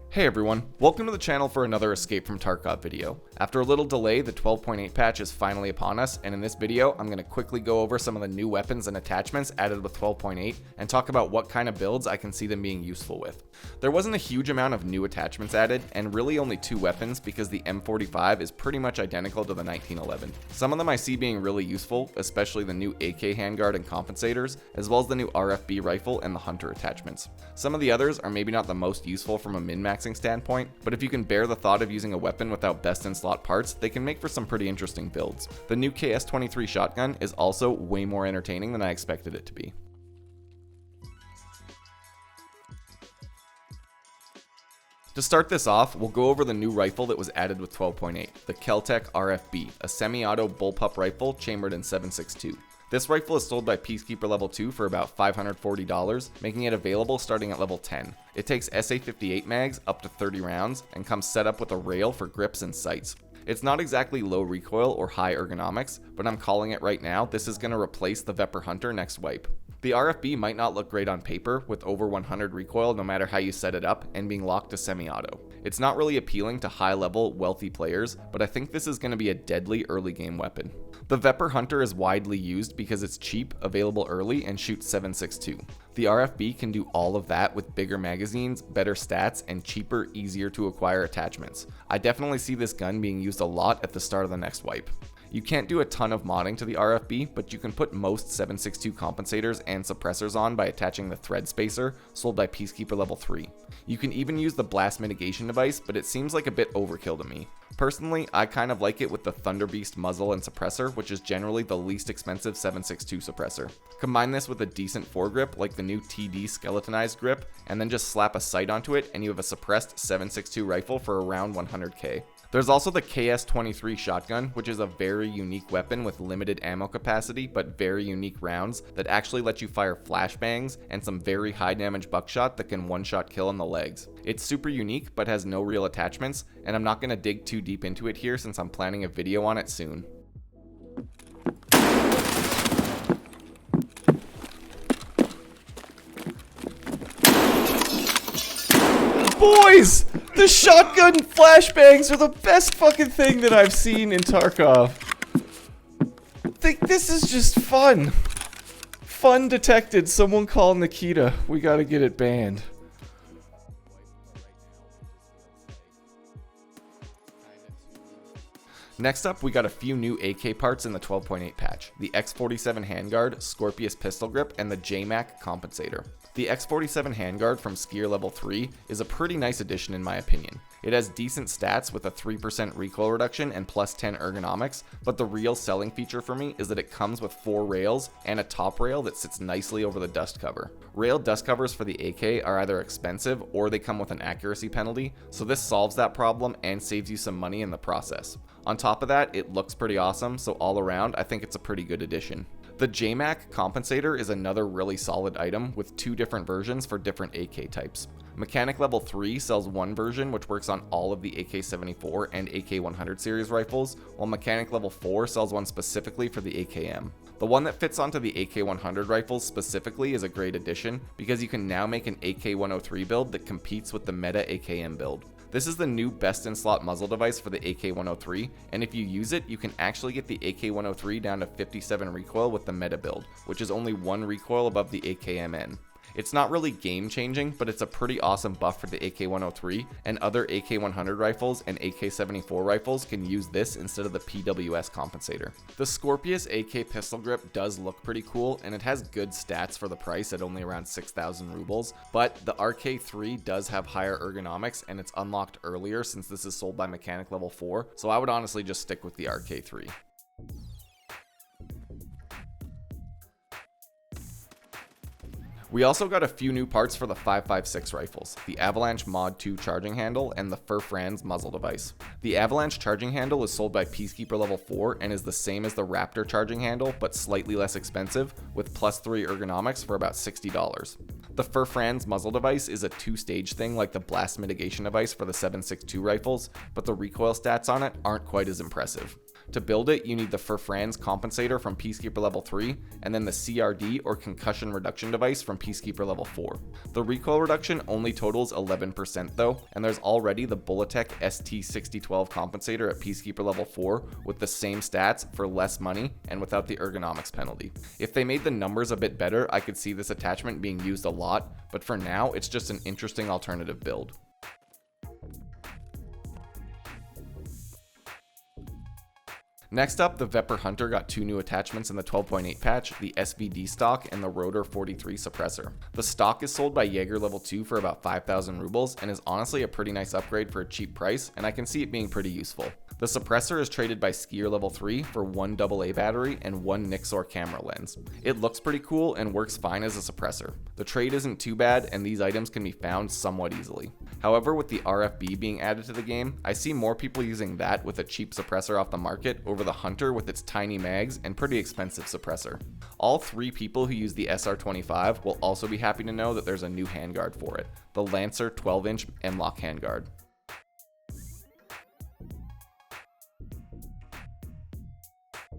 Hey everyone, welcome to the channel for another Escape from Tarkov video. After a little delay, the 12.8 patch is finally upon us, and in this video, I'm going to quickly go over some of the new weapons and attachments added with 12.8, and talk about what kind of builds I can see them being useful with. There wasn't a huge amount of new attachments added, and really only 2 weapons because the M45 is pretty much identical to the 1911. Some of them I see being really useful, especially the new AK handguard and compensators, as well as the new RFB rifle and the Hunter attachments. Some of the others are maybe not the most useful from a min-maxing standpoint, but if you can bear the thought of using a weapon without best in slot parts, they can make for some pretty interesting builds. The new KS-23 shotgun is also way more entertaining than I expected it to be. To start this off, we'll go over the new rifle that was added with 12.8, the Kel-Tec RFB, a semi-auto bullpup rifle chambered in 7.62. This rifle is sold by Peacekeeper level 2 for about $540, making it available starting at level 10. It takes SA-58 mags up to 30 rounds and comes set up with a rail for grips and sights. It's not exactly low recoil or high ergonomics, but I'm calling it right now, this is going to replace the Vepr Hunter next wipe. The RFB might not look great on paper with over 100 recoil no matter how you set it up and being locked to semi-auto. It's not really appealing to high-level, wealthy players, but I think this is going to be a deadly early game weapon. The Vepr Hunter is widely used because it's cheap, available early, and shoots 7.62. The RFB can do all of that with bigger magazines, better stats, and cheaper, easier to acquire attachments. I definitely see this gun being used a lot at the start of the next wipe. You can't do a ton of modding to the RFB, but you can put most 7.62 compensators and suppressors on by attaching the thread spacer, sold by Peacekeeper level 3. You can even use the blast mitigation device, but it seems like a bit overkill to me. Personally, I kind of like it with the Thunderbeast muzzle and suppressor, which is generally the least expensive 7.62 suppressor. Combine this with a decent foregrip like the new TD skeletonized grip, and then just slap a sight onto it and you have a suppressed 7.62 rifle for around 100k. There's also the KS-23 shotgun, which is a very unique weapon with limited ammo capacity but very unique rounds that actually let you fire flashbangs and some very high damage buckshot that can one-shot kill in the legs. It's super unique but has no real attachments, and I'm not going to dig too deep into it here since I'm planning a video on it soon. Boys! The shotgun flashbangs are the best fucking thing that I've seen in Tarkov. This is just fun. Fun detected. Someone call Nikita. We gotta get it banned. Next up, we got a few new AK parts in the 12.8 patch. The X47 handguard, Scorpius pistol grip, and the JMAC compensator. The X47 handguard from Skier level 3 is a pretty nice addition in my opinion. It has decent stats with a 3% recoil reduction and plus 10 ergonomics, but the real selling feature for me is that it comes with 4 rails and a top rail that sits nicely over the dust cover. Rail dust covers for the AK are either expensive or they come with an accuracy penalty, so this solves that problem and saves you some money in the process. On top of that, it looks pretty awesome, so all around, I think it's a pretty good addition. The JMAC compensator is another really solid item with 2 different versions for different AK types. Mechanic level 3 sells one version which works on all of the AK-74 and AK-100 series rifles, while Mechanic level 4 sells one specifically for the AKM. The one that fits onto the AK-100 rifles specifically is a great addition because you can now make an AK-103 build that competes with the meta AKM build. This is the new best in slot muzzle device for the AK-103, and if you use it, you can actually get the AK-103 down to 57 recoil with the meta build, which is only 1 recoil above the AKMN. It's not really game changing, but it's a pretty awesome buff for the AK-103, and other AK-100 rifles and AK-74 rifles can use this instead of the PWS compensator. The Scorpius AK pistol grip does look pretty cool, and it has good stats for the price at only around 6,000 rubles, but the RK3 does have higher ergonomics, and it's unlocked earlier since this is sold by Mechanic level 4, so I would honestly just stick with the RK3. We also got a few new parts for the 5.56 rifles, the Avalanche Mod 2 charging handle and the Furfranz muzzle device. The Avalanche charging handle is sold by Peacekeeper level 4 and is the same as the Raptor charging handle but slightly less expensive with +3 ergonomics for about $60. The Furfranz muzzle device is a 2-stage thing like the blast mitigation device for the 7.62 rifles, but the recoil stats on it aren't quite as impressive. To build it, you need the Furfran's compensator from Peacekeeper level 3, and then the CRD or concussion reduction device from Peacekeeper level 4. The recoil reduction only totals 11% though, and there's already the Bullitech ST6012 compensator at Peacekeeper level 4 with the same stats for less money and without the ergonomics penalty. If they made the numbers a bit better, I could see this attachment being used a lot, but for now, it's just an interesting alternative build. Next up, the Vepr Hunter got 2 new attachments in the 12.8 patch, the SVD stock and the Rotor 43 suppressor. The stock is sold by Jaeger level 2 for about 5,000 rubles and is honestly a pretty nice upgrade for a cheap price, and I can see it being pretty useful. The suppressor is traded by Skier level 3 for 1 AA battery and 1 Nixor camera lens. It looks pretty cool and works fine as a suppressor. The trade isn't too bad and these items can be found somewhat easily. However, with the RFB being added to the game, I see more people using that with a cheap suppressor off the market over the Hunter with its tiny mags and pretty expensive suppressor. All 3 people who use the SR25 will also be happy to know that there's a new handguard for it, the Lancer 12-inch M-LOK handguard.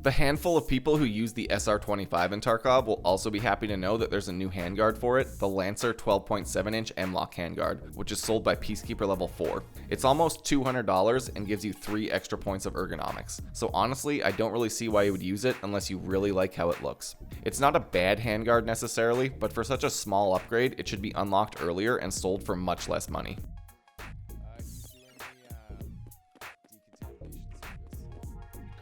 The handful of people who use the SR25 in Tarkov will also be happy to know that there's a new handguard for it, the Lancer 12.7-inch M-LOK handguard, which is sold by Peacekeeper level 4. It's almost $200 and gives you 3 extra points of ergonomics, so honestly I don't really see why you would use it unless you really like how it looks. It's not a bad handguard necessarily, but for such a small upgrade it should be unlocked earlier and sold for much less money.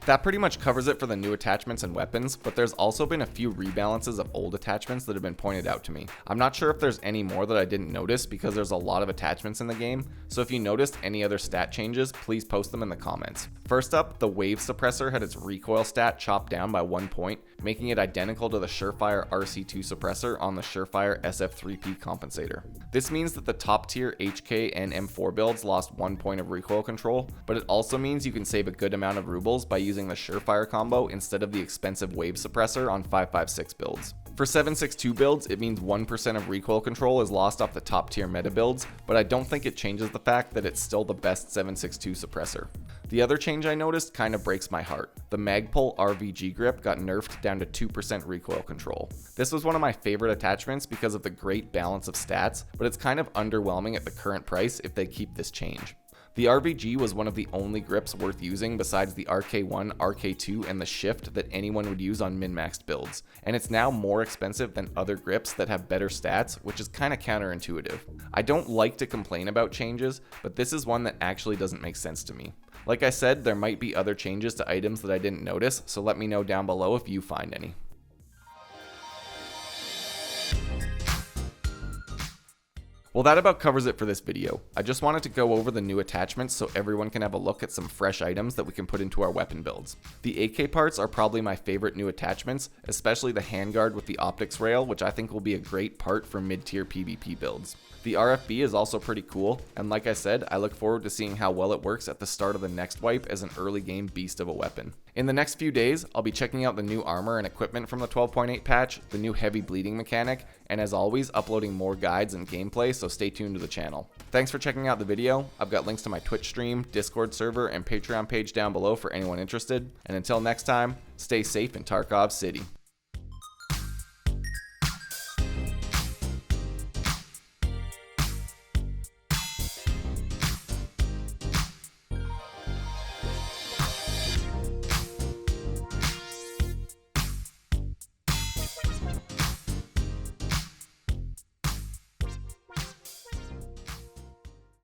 That pretty much covers it for the new attachments and weapons, but there's also been a few rebalances of old attachments that have been pointed out to me. I'm not sure if there's any more that I didn't notice because there's a lot of attachments in the game, so if you noticed any other stat changes, please post them in the comments. First up, the Wave suppressor had its recoil stat chopped down by 1 point, making it identical to the Surefire RC2 suppressor on the Surefire SF3P compensator. This means that the top tier HK and M4 builds lost 1 point of recoil control, but it also means you can save a good amount of rubles by using the Surefire combo instead of the expensive Wave suppressor on 5.56 builds. For 7.62 builds, it means 1% of recoil control is lost off the top tier meta builds, but I don't think it changes the fact that it's still the best 7.62 suppressor. The other change I noticed kind of breaks my heart. The Magpul RVG grip got nerfed down to 2% recoil control. This was one of my favorite attachments because of the great balance of stats, but it's kind of underwhelming at the current price if they keep this change. The RVG was one of the only grips worth using besides the RK1, RK2, and the Shift that anyone would use on min-maxed builds, and it's now more expensive than other grips that have better stats, which is kinda counterintuitive. I don't like to complain about changes, but this is one that actually doesn't make sense to me. Like I said, there might be other changes to items that I didn't notice, so let me know down below if you find any. Well, that about covers it for this video. I just wanted to go over the new attachments so everyone can have a look at some fresh items that we can put into our weapon builds. The AK parts are probably my favorite new attachments, especially the handguard with the optics rail, which I think will be a great part for mid-tier PvP builds. The RFB is also pretty cool, and like I said, I look forward to seeing how well it works at the start of the next wipe as an early game beast of a weapon. In the next few days, I'll be checking out the new armor and equipment from the 12.8 patch, the new heavy bleeding mechanic, and as always, uploading more guides and gameplay, so stay tuned to the channel. Thanks for checking out the video. I've got links to my Twitch stream, Discord server, and Patreon page down below for anyone interested, and until next time, stay safe in Tarkov City.